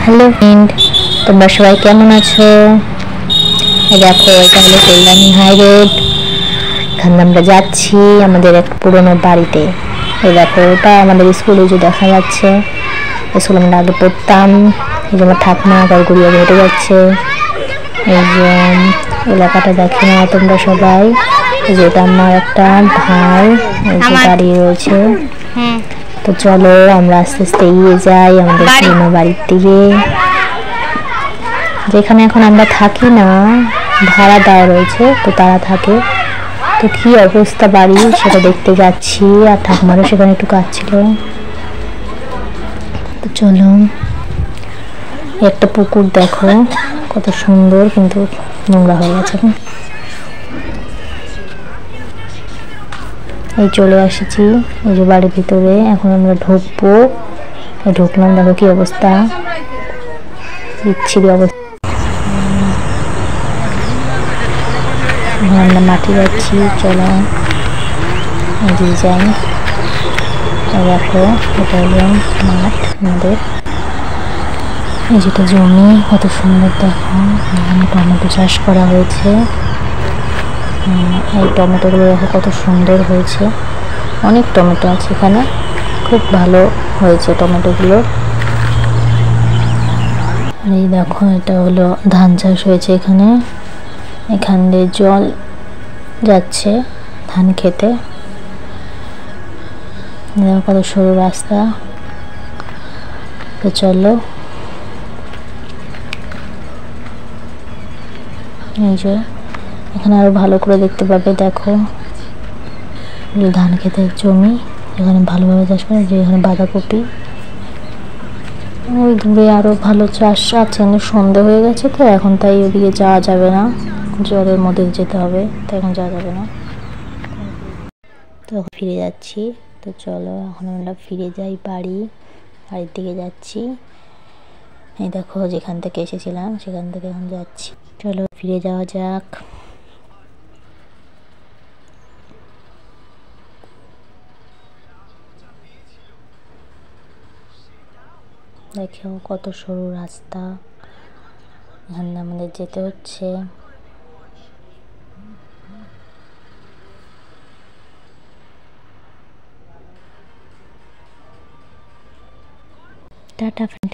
Hello friend, তোমরা সবাই কেমন আছো? দেখো, এটা হলো কল্যাণী হাই রোড। এখানে আমরা যাচ্ছি আমাদের এক পুরোনো বাড়িতে। এই দেখো, ওটা আমাদের স্কুলে যে দেখা যাচ্ছে, স্কুলে আমরা আগে পড়তাম। এই যে আমার ঠাকুমা ঘর ঘুরিয়ে হেঁটে যাচ্ছে। এই যে এলাকাটা দেখে না তোমরা সবাই। এই যে এটা আমার একটা ভাই, এই যে দাঁড়িয়ে রয়েছে। তো চলো আমরা আস্তে আস্তে এগিয়ে যাই আমাদের পুরোনো বাড়ির দিকে, যেখানে এখন আমরা থাকি না, ভাড়া দেওয়া রয়েছে, তো তারা থাকে। তো কি অবস্থা বাড়ি সেটা দেখতে যাচ্ছি, আর ঠাকুমারও সেখানে একটু কাজ ছিল। তো চলো, একটা পুকুর দেখো কত সুন্দর, কিন্তু নোংরা হয়ে গেছে। এই চলে এসেছি এই যে বাড়ির ভিতরে, এখন আমরা ঢুকবো। ঢুকলাম, দেখো কি অবস্থা, বিচ্ছিরি অবস্থা। আমরা মাটি যাচ্ছি, চলো এগিয়ে যাই। দেখো, এটা হলো মাঠ আমাদের, এই যেটা জমি, কত সুন্দর দেখো। এখানে টমেটো চাষ করা হয়েছে। এই টমেটোগুলো দেখো কত সুন্দর হয়েছে, অনেক টমেটো আছে এখানে, খুব ভালো হয়েছে টমেটোগুলো। এই দেখো, এটা হলো ধান চাষ হয়েছে এখানে। এখান দিয়ে জল যাচ্ছে ধান খেতে। দেখো কত সরু রাস্তা। তো চলো, এই যে এখানে আরো ভালো করে দেখতে পাবে। দেখো, ধান খেতের জমি, এখানে ভালোভাবে চাষ করে। যে এখানে বাঁধাকপি, ওই দূরে আরো ভালো চাষ আছে, কিন্তু সন্ধ্যা হয়ে গেছে তো এখন, তাই ওদিকে যাওয়া যাবে না, জলের মধ্যে যেতে হবে, তো এখন যাওয়া যাবে না। তো ফিরে যাচ্ছি। তো চলো এখন আমরা ফিরে যাই বাড়ির দিকে যাচ্ছি। এই দেখো, যেখান থেকে এসেছিলাম সেখান থেকে এখন যাচ্ছি। চলো ফিরে যাওয়া যাক। দেখো কত সরু রাস্তা, এখানে আমাদের যেতে হচ্ছে। Tata friend.